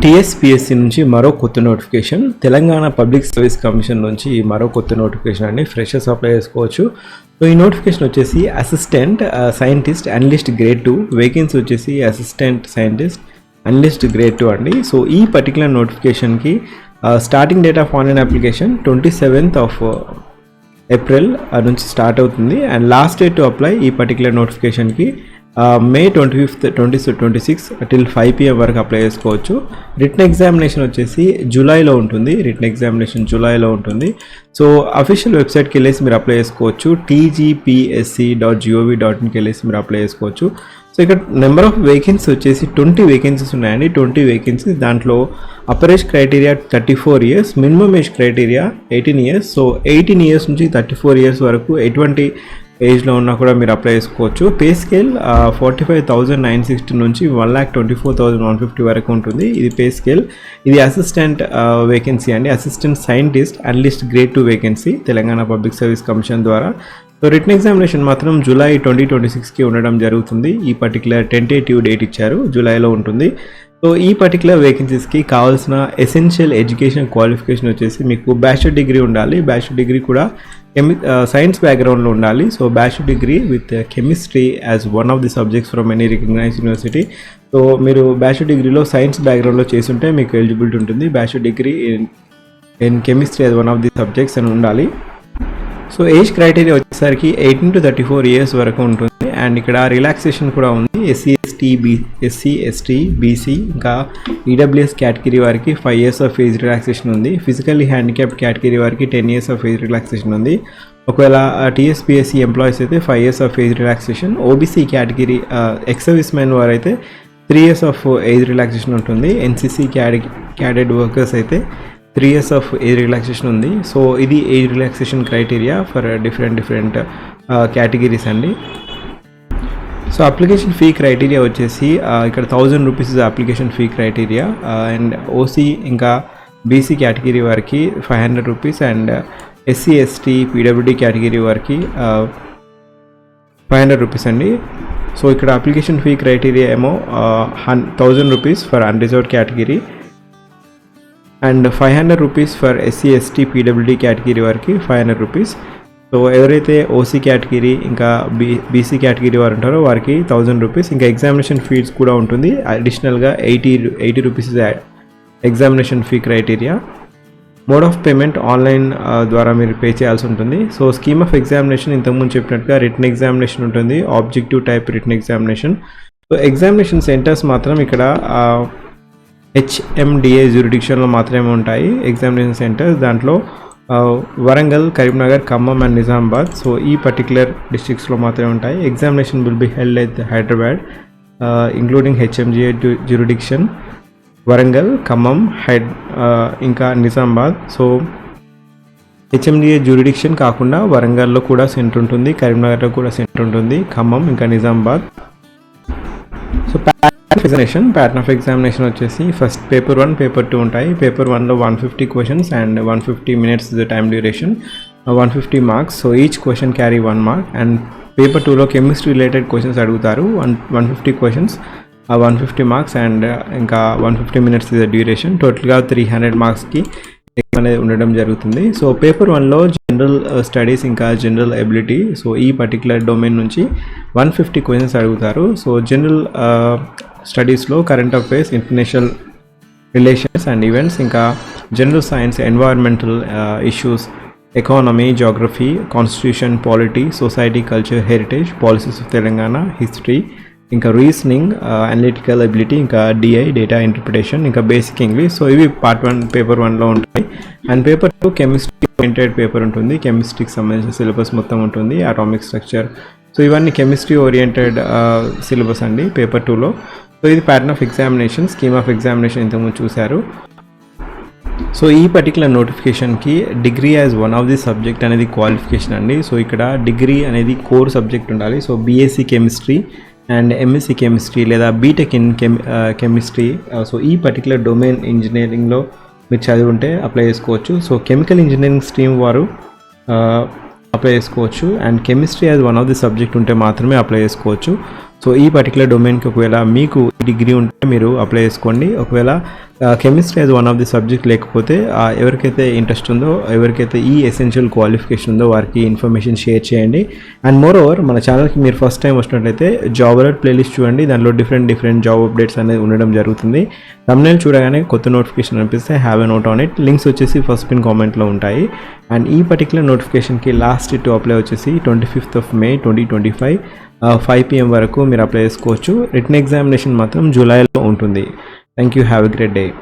TSPSC నుంచి మరో కొత్త notification, Telangana public service commission నుంచి మరో కొత్త నోటిఫికేషన్ అండి. ఫ్రెషర్స్ అప్లై చేసుకోవచ్చు. సో ఈ నోటిఫికేషన్ వచ్చేసి assistant scientist analyst grade 2, vacancy వచ్చేసి అసిస్టెంట్ సైంటిస్ట్ అనలిస్ట్ గ్రేడ్ 2 అండి. సో ఈ పర్టికులర్ నోటిఫికేషన్కి starting date of online application 27th of April నుంచి స్టార్ట్ అవుతుంది. And last date to apply ఈ పర్టికులర్ నోటిఫికేషన్కి May 25th 2026 till 5 PM వరకు అప్లై చేసుకోవచ్చు. రిటన్ ఎగ్జామినేషన్ వచ్చేసి జూలైలో ఉంటుంది. సో అఫీషియల్ వెబ్సైట్కి వెళ్ళేసి మీరు అప్లై చేసుకోవచ్చు. tgpsc.gov.inకి వెళ్ళేసి మీరు అప్లై చేసుకోవచ్చు. సో ఇక్కడ నెంబర్ ఆఫ్ వేకెన్సీ వచ్చేసి 20 వేకెన్సీస్ ఉన్నాయండి. 20 వేకెన్సీస్, దాంట్లో upper age criteria 34 years, minimum age criteria 18 years. So 18 years నుంచి 34 years వరకు ఎటువంటి ఏజ్లో ఉన్నా కూడా మీరు అప్లై చేసుకోవచ్చు. పే స్కేల్ 45,960 నుంచి 1,24,150 వరకు ఉంటుంది. ఇది పే స్కేల్. ఇది అసిస్టెంట్ వేకెన్సీ అండి, assistant scientist analyst grade 2 vacancy Telangana public service commission ద్వారా. సో రిటన్ ఎగ్జామినేషన్ మాత్రం జూలై 2026కి ఉండడం జరుగుతుంది. ఈ పర్టికులర్ టెంటేటివ్ డేట్ ఇచ్చారు, జూలైలో ఉంటుంది. సో ఈ పర్టికులర్ వేకెన్సీస్కి కావాల్సిన ఎసెన్షియల్ ఎడ్యుకేషన్ క్వాలిఫికేషన్ వచ్చేసి మీకు బ్యాచిలర్ డిగ్రీ ఉండాలి. బ్యాచిలర్ డిగ్రీ కూడా సైన్స్ బ్యాక్గ్రౌండ్లో ఉండాలి. So bachelor degree with chemistry as one of the subjects from any recognised university. So మీరు బ్యాచిలర్ డిగ్రీలో సైన్స్ బ్యాక్గ్రౌండ్లో చేస్తుంటే మీకు ఎలిజిబిలిటీ ఉంటుంది. Bachelor degree in chemistry as one of the subjects అని ఉండాలి. సో ఏజ్ క్రైటీరియా వచ్చేసరికి 18 to 34 years వరకు ఉంటుంది. అండ్ ఇక్కడ రిలాక్సేషన్ కూడా ఉంది. ఎస్సీ ఎస్టీ బీసీ ఇంకా ఈడబ్ల్యూఎస్ కేటగిరీ వారికి 5 years ఆఫ్ ఏజ్ రిలాక్సేషన్ ఉంది. ఫిజికల్లీ హ్యాండిక్యాప్డ్ కేటగిరీ వారికి 10 years ఆఫ్ ఏజ్ రిలాక్సేషన్ ఉంది. ఒకవేళ టీఎస్పీఎస్సీ ఎంప్లాయీస్ అయితే 5 years of age relaxation. OBC category ex service men వారు అయితే 3 years ఆఫ్ ఏజ్ రిలాక్సేషన్ ఉంటుంది. ఎన్సీసీ క్యాడెట్ వర్కర్స్ అయితే 3 years ఆఫ్ ఏజ్ రిలాక్సేషన్ ఉంది. సో ఇది age relaxation criteria for different categories అండి. సో అప్లికేషన్ ఫీ క్రైటీరియా వచ్చేసి ఇక్కడ 1000 rupees application fee criteria. And OC ఇంకా బీసీ కేటగిరీ వారికి 500 rupees and SC ST PWD category వారికి 500 rupees అండి. సో ఇక్కడ అప్లికేషన్ ఫీ క్రైటీరియా ఏమో 1000 rupees for unreserved category and 500 rupees for SC ST PWD category వారికి 500 rupees. So ఎవరైతే OC category ఇంకా BC category వారు ఉంటారో వారికి 1000 rupees. ఇంకా ఎగ్జామినేషన్ ఫీజ్ కూడా ఉంటుంది. అడిషనల్గా 80 rupees examination fee criteria. Mode of payment online ద్వారా మీరు పే చేయాల్సి ఉంటుంది. సో స్కీమ్ ఆఫ్ ఎగ్జామినేషన్ ఇంతకుముందు చెప్పినట్టుగా రిటన్ ఎగ్జామినేషన్ ఉంటుంది, objective type written examination. So examination centres మాత్రం ఇక్కడ హెచ్ఎండిఏ జ్యూరిడిక్షన్లో మాత్రమే ఉంటాయి ఎగ్జామినేషన్ సెంటర్స్. దాంట్లో వరంగల్, కరీంనగర్, ఖమ్మం అండ్ నిజామాబాద్. సో ఈ పర్టికులర్ డిస్ట్రిక్ట్స్లో మాత్రమే ఉంటాయి. Examination will be held at Hyderabad including HMDA jurisdiction, Warangal, Khammam, ఇంకా నిజామాబాద్. సో హెచ్ఎండిఏ జ్యూరిడిక్షన్ కాకుండా వరంగల్లో కూడా సెంటర్ ఉంటుంది, కరీంనగర్లో కూడా సెంటర్ ఉంటుంది, ఖమ్మం ఇంకా Nizamabad. So pattern of examination వచ్చేసి ఫస్ట్ పేపర్ 1, పేపర్ 2 ఉంటాయి. పేపర్ 1లో 150 questions and 150 minutes time duration, 150 marks. So each question carry 1 mark. And paper 2లో కెమిస్ట్రీ రిలేటెడ్ క్వశ్చన్స్ అడుగుతారు. 150 questions, 150 marks అండ్ ఇంకా 150 minutes డ్యూరేషన్. టోటల్గా 300 marksకి అనేది ఉండడం జరుగుతుంది. సో పేపర్ 1లో జనరల్ స్టడీస్ ఇంకా జనరల్ ఎబిలిటీ. సో ఈ పర్టికులర్ డొమైన్ నుంచి 150 questions అడుగుతారు. సో జనరల్ స్టడీస్లో current affairs, international relations and events, ఇంకా general science, environmental issues, economy, geography, constitution, polity, society, culture, heritage, policies of Telangana, history, ఇంకా reasoning, analytical ability, ఇంకా DI data interpretation, ఇంకా basic English. So ఇవి part 1 paper 1లో ఉంటాయి. And paper 2 chemistry oriented paper ఉంటుంది. కెమిస్ట్రీకి సంబంధించిన syllabus మొత్తం ఉంటుంది, అటామిక్ స్ట్రక్చర్. సో ఇవన్నీ కెమిస్ట్రీ ఓరియంటెడ్ సిలబస్ అండి పేపర్ 2లో. సో ఇది pattern of examination, scheme of examination ఇంతకుముందు చూశారు. సో ఈ పర్టికులర్ నోటిఫికేషన్కి degree as one of the subject అనేది క్వాలిఫికేషన్ అండి. సో ఇక్కడ డిగ్రీ అనేది కోర్ సబ్జెక్ట్ ఉండాలి. So BSc chemistry and MSc chemistry లేదా బీటెక్ ఇన్ కెమిస్ట్రీ. సో ఈ పర్టికులర్ డొమైన్ ఇంజనీరింగ్లో మీరు చదివి ఉంటే అప్లై చేసుకోవచ్చు. సో కెమికల్ ఇంజనీరింగ్ స్ట్రీమ్ వారు అప్లై చేసుకోవచ్చు. And chemistry as one of the subject ఉంటే మాత్రమే అప్లై చేసుకోవచ్చు. సో ఈ పర్టికులర్ డొమైన్కి ఒకవేళ మీకు డిగ్రీ ఉంటే మీరు అప్లై చేసుకోండి. ఒకవేళ chemistry as one of the subject లేకపోతే ఎవరికైతే ఇంట్రెస్ట్ ఉందో, ఎవరికైతే ఈ ఎసెన్షియల్ క్వాలిఫికేషన్ ఉందో వారికి ఇన్ఫర్మేషన్ షేర్ చేయండి. అండ్ మోర్ ఓవర్ మన ఛానల్కి మీరు ఫస్ట్ టైం వచ్చినట్లయితే జాబ్ అలర్ట్ ప్లేలిస్ట్ చూడండి. దాంట్లో డిఫరెంట్ జాబ్ అప్డేట్స్ అనేది ఉండడం జరుగుతుంది. thumbnail చూడగానే కొత్త నోటిఫికేషన్ అనిపిస్తే have a note on it. Links వచ్చేసి ఫస్ట్ పిన్ కామెంట్లో ఉంటాయి. అండ్ ఈ పర్టికులర్ నోటిఫికేషన్కి లాస్ట్ టు అప్లై వచ్చేసి 25th May 2025 5 PM వరకు మీరు అప్లై చేసుకోవచ్చు. రిటన్ ఎగ్జామినేషన్ మాత్రం జూలైలో ఉంటుంది. Thank you. Have a great day.